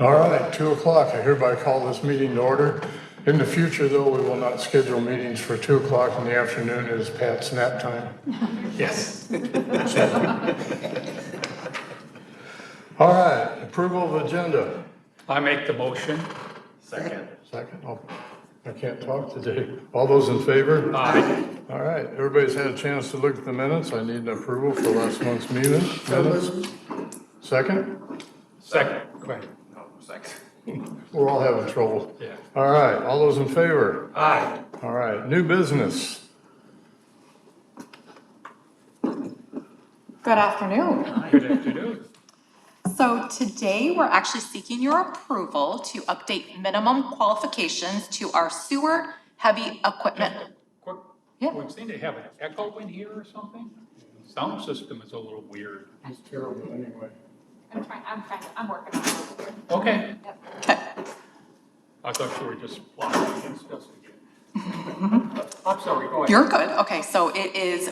All right, 2 o'clock. I hereby call this meeting to order. In the future, though, we will not schedule meetings for 2 o'clock in the afternoon. It is Pat's nap time. Yes. All right, approval of agenda. I make the motion. Second. Oh, I can't talk today. All those in favor? Aye. All right, everybody's had a chance to look at the minutes. I need an approval for last month's minutes. Second? Second. Go ahead. We're all having trouble. Yeah. All right, all those in favor? Aye. All right, new business. Good afternoon. Good afternoon. So today we're actually seeking your approval to update minimum qualifications to our sewer heavy equipment. Quick, Yeah. we seem to have an echo in here or something. Sound system is a little weird. It's terrible anyway. I'm working on it. Okay. Okay. I thought you were just plotting against us again. I'm sorry, go ahead. You're good. Okay, so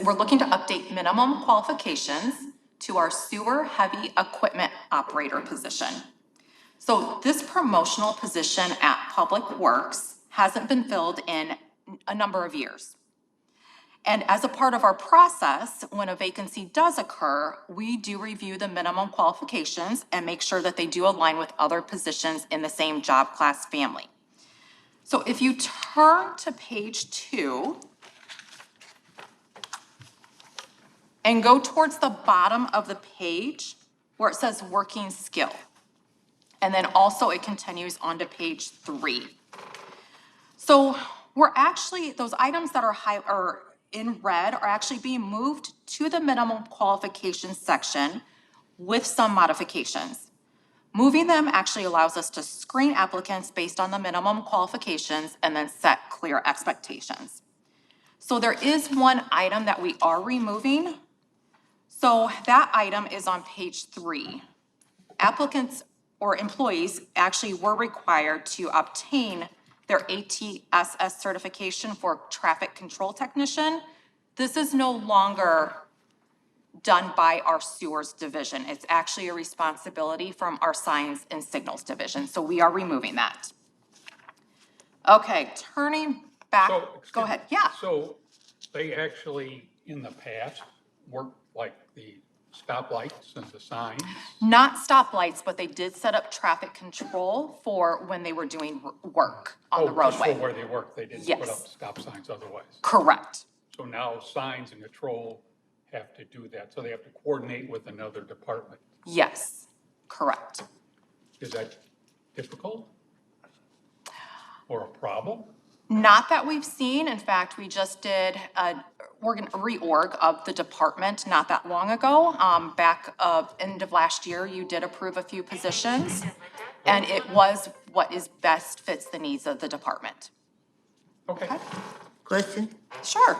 we're looking to update minimum qualifications to our sewer heavy equipment operator position. So this promotional position at Public Works hasn't been filled in a number of years. And as a part of our process, when a vacancy does occur, we do review the minimum qualifications and make sure that they do align with other positions in the same job class family. So if you turn to page 2 and go towards the bottom of the page where it says working skill. And then also it continues on to page 3. So we're actually, those items that are in red are actually being moved to the minimum qualifications section with some modifications. Moving them actually allows us to screen applicants based on the minimum qualifications and then set clear expectations. So there is one item that we are removing. So that item is on page 3. Applicants or employees actually were required to obtain their ATSS certification for traffic control technician. This is no longer done by our sewers division. It's actually a responsibility from our signs and signals division. So we are removing that. Okay, turning back, So, go ahead, yeah. So they actually, in the past, worked like the stoplights and the signs? Not stoplights, but they did set up traffic control for when they were doing work on the Just roadway. for where they work, they didn't put Yes. up stop signs otherwise. Correct. So now signs and control have to do that, so they have to coordinate with another department. Yes, correct. Is that difficult? Or a problem? Not that we've seen. In fact, we just did a reorg of the department not that long ago. Back end of last year, you did approve a few positions, and it was what is best fits the needs of the department. Okay. Question? Sure.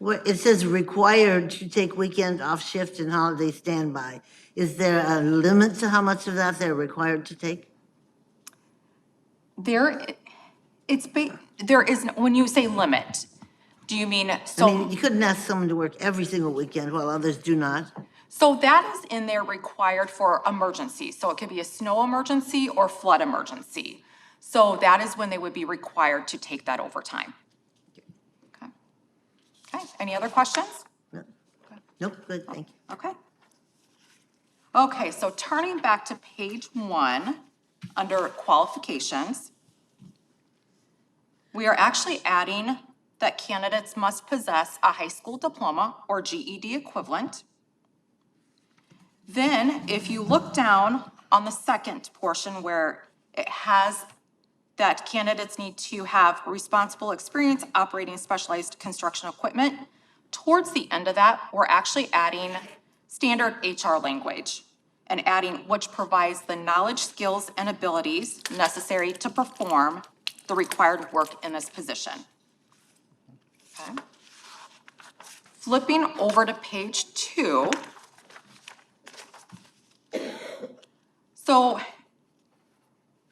It says required to take weekend off shift and holiday standby. Is there a limit to how much of that they're required to take? There is, when you say limit, do you mean, I mean, you couldn't ask someone to work every single weekend while others do not. So that is in there required for emergencies. So it could be a snow emergency or flood emergency. So that is when they would be required to take that overtime. Okay. Okay, any other questions? Nope, good, thank you. Okay. Okay, so turning back to page 1, under qualifications, we are actually adding that candidates must possess a high school diploma or GED equivalent. Then, if you look down on the second portion where it has that candidates need to have responsible experience operating specialized construction equipment, towards the end of that, we're actually adding standard HR language and adding which provides the knowledge, skills, and abilities necessary to perform the required work in this position. Okay. Flipping over to page 2. So,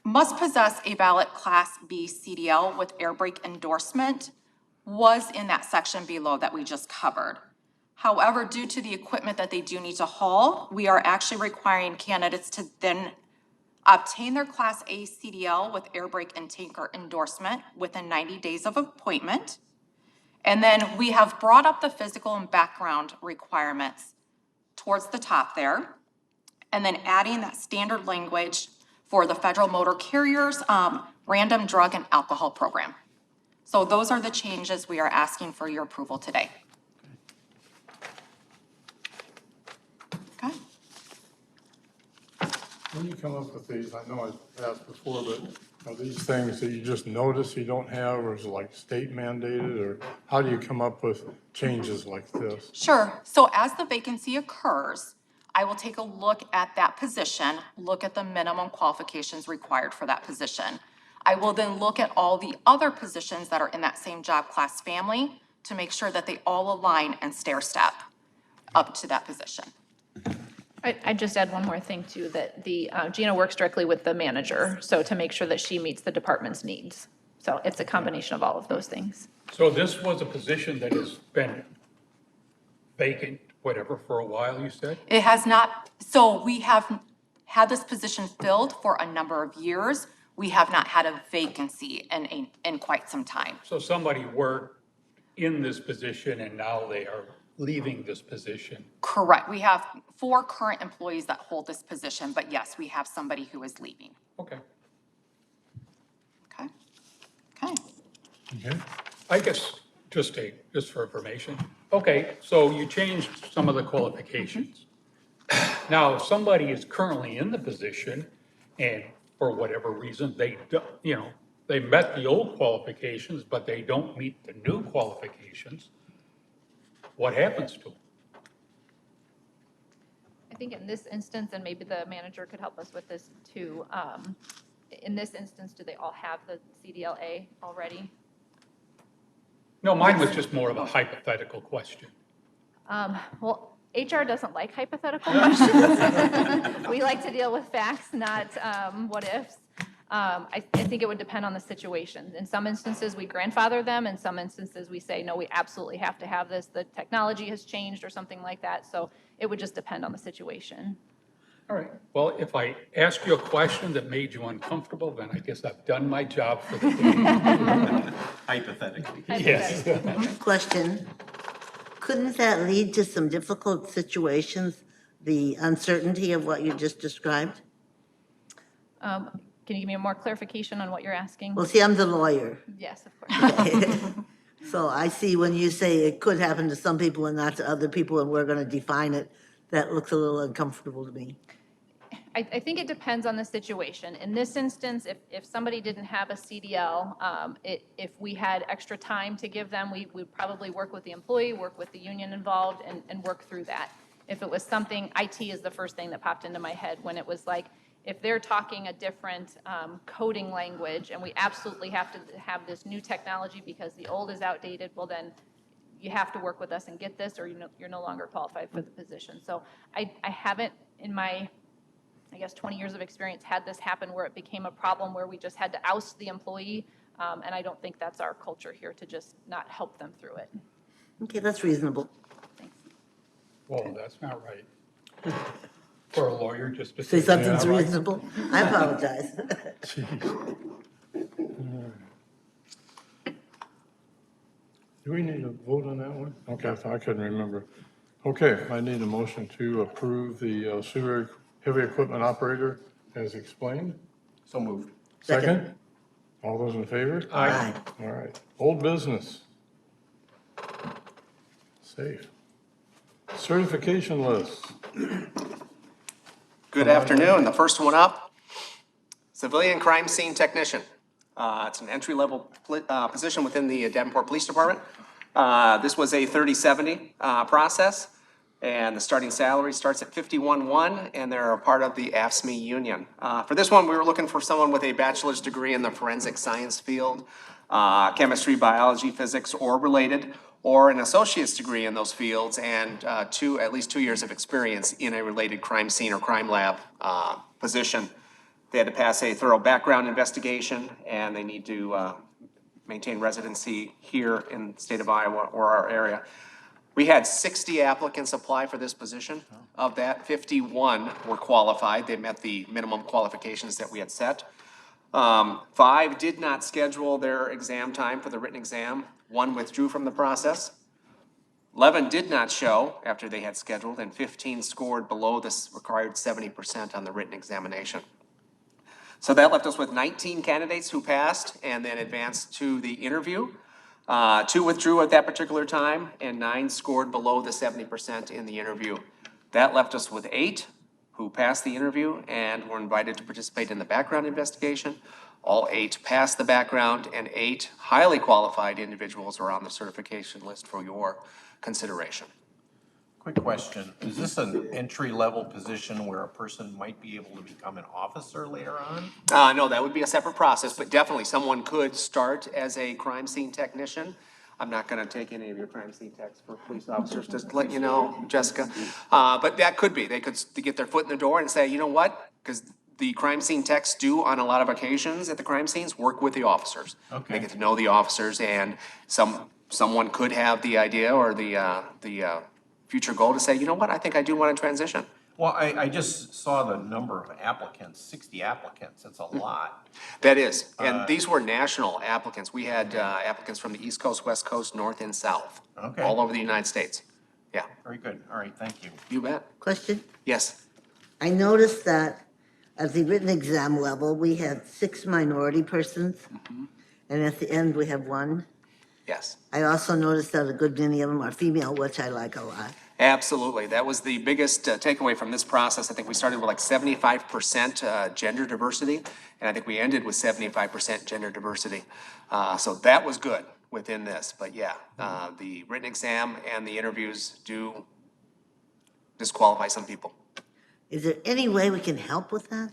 must possess a valid Class B CDL with air brake endorsement was in that section below that we just covered. However, due to the equipment that they do need to haul, we are actually requiring candidates to then obtain their Class A CDL with air brake and tanker endorsement within 90 days of appointment. And then we have brought up the physical and background requirements towards the top there. And then adding that standard language for the federal motor carriers, random drug and alcohol program. So those are the changes we are asking for your approval today. Okay. When you come up with these, I know I've asked before, but are these things that you just notice you don't have, or is it like state mandated, or how do you come up with changes like this? Sure. So as the vacancy occurs, I will take a look at that position, look at the minimum qualifications required for that position. I will then look at all the other positions that are in that same job class family to make sure that they all align and stair step up to that position. I'd just add one more thing too, that the, Gina works directly with the manager, so to make sure that she meets the department's needs. So it's a combination of all of those things. So this was a position that has been vacant, whatever, for a while, you said? It has not, so we have had this position filled for a number of years. We have not had a vacancy in quite some time. So somebody worked in this position and now they are leaving this position. Correct. We have 4 current employees that hold this position, but yes, we have somebody who is leaving. Okay. Okay? Okay. Okay. I guess, just for information. Okay, so you changed some of the qualifications. Now, if somebody is currently in the position and for whatever reason, they don't, they met the old qualifications, but they don't meet the new qualifications, what happens to them? I think in this instance, and maybe the manager could help us with this too, in this instance, do they all have the CDLA already? No, mine was just more of a hypothetical question. Well, HR doesn't like hypothetical questions. We like to deal with facts, not what ifs. I think it would depend on the situation. In some instances, we grandfather them. In some instances, we say, no, we absolutely have to have this. The technology has changed or something like that. So it would just depend on the situation. All right, well, if I asked you a question that made you uncomfortable, then I guess I've done my job for the day. Hypothetically. Yes. Question, couldn't that lead to some difficult situations, the uncertainty of what you just described? Can you give me more clarification on what you're asking? Well, see, I'm the lawyer. Yes, of course. So I see when you say it could happen to some people and not to other people, and we're going to define it, that looks a little uncomfortable to me. I think it depends on the situation. In this instance, if somebody didn't have a CDL, if we had extra time to give them, we would probably work with the employee, work with the union involved, and work through that. If it was something, IT is the first thing that popped into my head when it was like, if they're talking a different coding language and we absolutely have to have this new technology because the old is outdated, well then you have to work with us and get this or you're no longer qualified for the position. So I haven't in my, I guess, 20 years of experience had this happen where it became a problem where we just had to oust the employee. And I don't think that's our culture here to just not help them through it. Okay, that's reasonable. Thanks. Whoa, that's not right. For a lawyer just to Say say. something's "Yeah, right." reasonable. I apologize. Do we need a vote on that one? Okay, I couldn't remember. Okay, I need a motion to approve the sewer heavy equipment operator as explained. So moved. Second? All those in favor? Aye. All right. Old business. Safe. Certification list. Good afternoon. The first one up, civilian crime scene technician. It's an entry-level position within the Davenport Police Department. This was a 30/70 process, and the starting salary starts at $51,100, and they're a part of the AFSCME union. For this one, we were looking for someone with a bachelor's degree in the forensic science field, chemistry, biology, physics, or related, or an associate's degree in those fields, and at least 2 years of experience in a related crime scene or crime lab position. They had to pass a thorough background investigation, and they need to maintain residency here in the state of Iowa or our area. We had 60 applicants apply for this position. Of that, 51 were qualified. They met the minimum qualifications that we had set. 5 did not schedule their exam time for the written exam. 1 withdrew from the process. 11 did not show after they had scheduled, and 15 scored below this required 70% on the written examination. So that left us with 19 candidates who passed and then advanced to the interview. 2 withdrew at that particular time, and 9 scored below the 70% in the interview. That left us with 8 who passed the interview and were invited to participate in the background investigation. All 8 passed the background, and 8 highly qualified individuals are on the certification list for your consideration. Quick question, is this an entry-level position where a person might be able to become an officer later on? No, that would be a separate process, but definitely someone could start as a crime scene technician. I'm not gonna take any of your crime scene techs for police officers, just to let you know, Jessica. But that could be, they could get their foot in the door and say, you know what? Because the crime scene techs do, on a lot of occasions at the crime scenes, work with the officers. Okay. They get to know the officers, and someone could have the idea or the future goal to say, you know what, I think I do want to transition. Well, I just saw the number of applicants, 60 applicants, that's a lot. That is, and these were national applicants. We had applicants from the East Coast, West Coast, North and South. Okay. All over the United States. Yeah, Very good, all right, thank you. you bet. Question? Yes. I noticed that at the written exam level, we had 6 minority persons, and at the end, we have 1. Yes. I also noticed that a good many of them are female, which I like a lot. Absolutely. That was the biggest takeaway from this process. I think we started with like 75% gender diversity, and I think we ended with 75% gender diversity. So that was good within this. But yeah, the written exam and the interviews do disqualify some people. Is there any way we can help with that?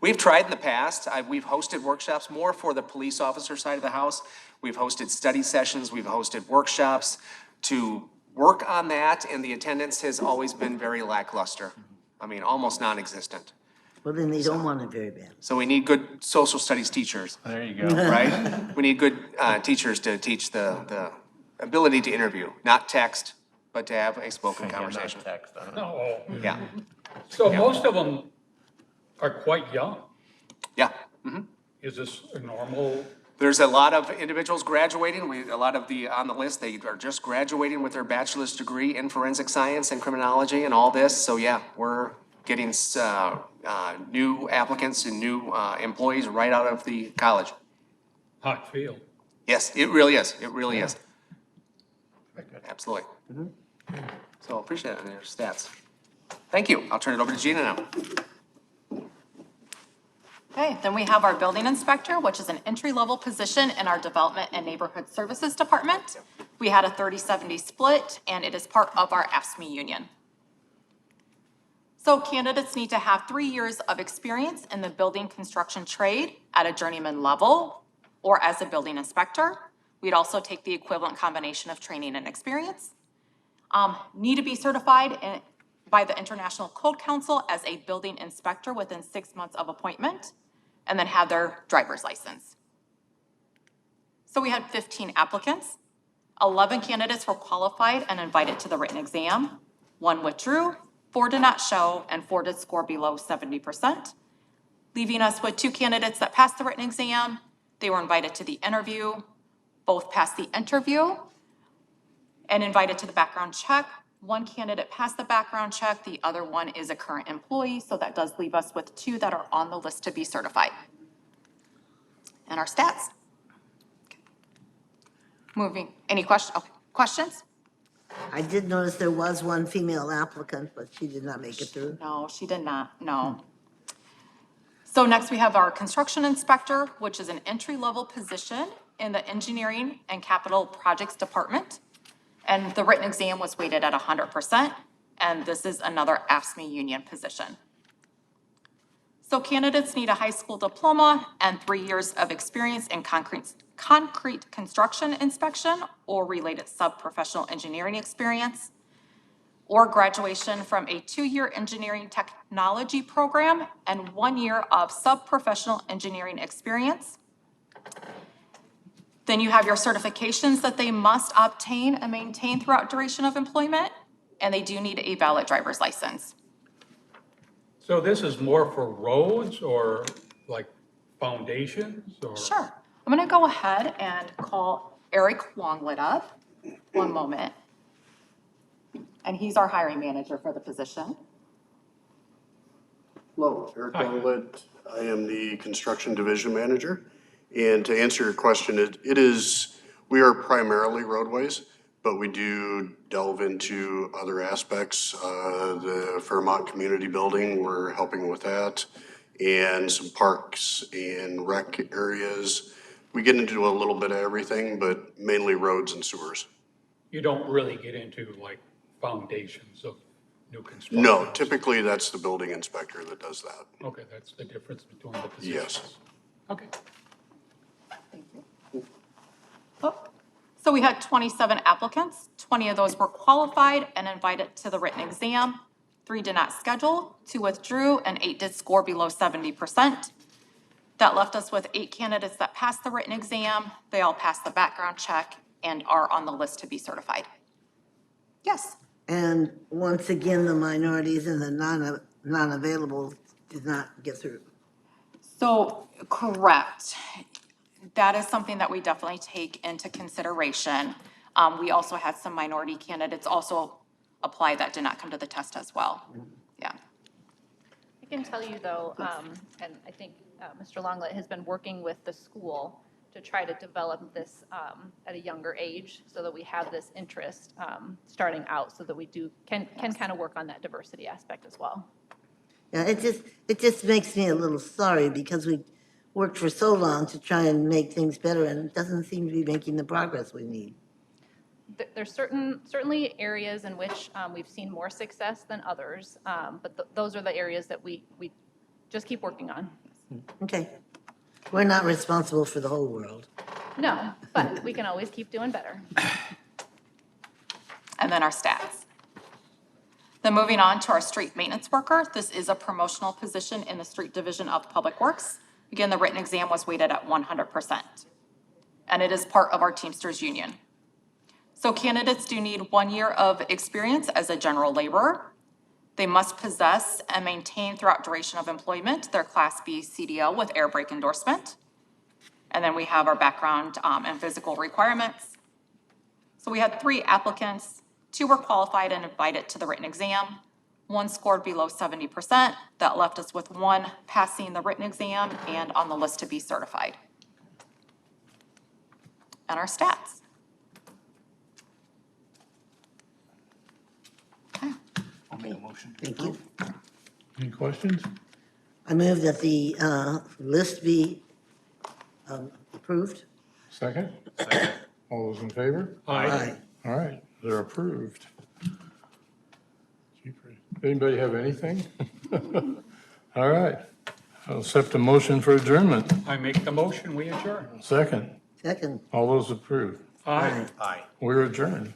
We've tried in the past. We've hosted workshops more for the police officer side of the house. We've hosted study sessions. We've hosted workshops to work on that, and the attendance has always been very lackluster. I mean, almost non-existent. Well, then they don't want it very bad. So we need good social studies teachers, There you go. right? We need good teachers to teach the ability to interview, not text, but to have a spoken Yeah, not conversation. text, huh? No. Yeah, So most of them are quite young. yeah. Is this a normal? There's a lot of individuals graduating, a lot of on the list, they are just graduating with their bachelor's degree in forensic science and criminology and all this. So yeah, we're getting new applicants and new employees right out of the college. Hot field. Yes, it really is, it really is. Very good. Absolutely. So appreciate it, your stats. Thank you, I'll turn it over to Gina now. Okay, then we have our building inspector, which is an entry-level position in our Development and Neighborhood Services Department. We had a 30-70 split, and it is part of our AFSCME union. So candidates need to have 3 years of experience in the building construction trade at a journeyman level or as a building inspector. We'd also take the equivalent combination of training and experience. Need to be certified by the International Code Council as a building inspector within 6 months of appointment, and then have their driver's license. So we had 15 applicants. 11 candidates were qualified and invited to the written exam. 1 withdrew, 4 did not show, and 4 did score below 70%, leaving us with 2 candidates that passed the written exam. They were invited to the interview. Both passed the interview and invited to the background check. 1 candidate passed the background check, the other one is a current employee, so that does leave us with 2 that are on the list to be certified. And our stats. Moving, any questions? I did notice there was 1 female applicant, but she did not make it through. No, she did not, no. So next we have our construction inspector, which is an entry-level position in the Engineering and Capital Projects Department. And the written exam was weighted at 100%, and this is another AFSCME union position. So candidates need a high school diploma and 3 years of experience in concrete construction inspection or related sub-professional engineering experience, or graduation from a 2-year engineering technology program and 1 year of sub-professional engineering experience. Then you have your certifications that they must obtain and maintain throughout duration of employment, and they do need a valid driver's license. So this is more for roads or like foundations or? Sure. I'm gonna go ahead and call Eric Wonglet up. One moment. And he's our hiring manager for the position. Hello, Eric Hi. Wonglet. I am the Construction Division Manager. And to answer your question, it is, we are primarily roadways, but we do delve into other aspects. The Fairmont Community Building, we're helping with that. And some parks and rec areas. We get into a little bit of everything, but mainly roads and sewers. You don't really get into like foundations of new construction? No, typically that's the building inspector that does that. Okay, that's the difference between the positions? Yes. Okay. Thank you. Oh, so we had 27 applicants. 20 of those were qualified and invited to the written exam. 3 did not schedule, 2 withdrew, and 8 did score below 70%. That left us with 8 candidates that passed the written exam. They all passed the background check and are on the list to be certified. Yes. And once again, the minorities and the non-available did not get through. So, correct. That is something that we definitely take into consideration. We also had some minority candidates also apply that did not come to the test as well. Yeah. I can tell you though, and I think Mr. Longlet has been working with the school to try to develop this at a younger age so that we have this interest starting out so that we can kind of work on that diversity aspect as well. Yeah, it just makes me a little sorry because we worked for so long to try and make things better and it doesn't seem to be making the progress we need. There's certainly areas in which we've seen more success than others, but those are the areas that we just keep working on. Okay. We're not responsible for the whole world. No, but we can always keep doing better. And then our stats. Then moving on to our street maintenance worker. This is a promotional position in the street division of Public Works. Again, the written exam was weighted at 100%. And it is part of our Teamsters union. So candidates do need 1 year of experience as a general laborer. They must possess and maintain throughout duration of employment their Class B CDL with air brake endorsement. And then we have our background and physical requirements. So we had 3 applicants, 2 were qualified and invited to the written exam. 1 scored below 70%. That left us with 1 passing the written exam and on the list to be certified. And our stats. I'll make a motion. Thank you. Any questions? I move that the list be approved. Second? All those in favor? Aye. All right, they're approved. Jeepers. Anybody have anything? All right, I'll accept a motion for adjournment. I make the motion, we adjourn. Second, Second. all those approved. Aye. Aye. We're adjourned.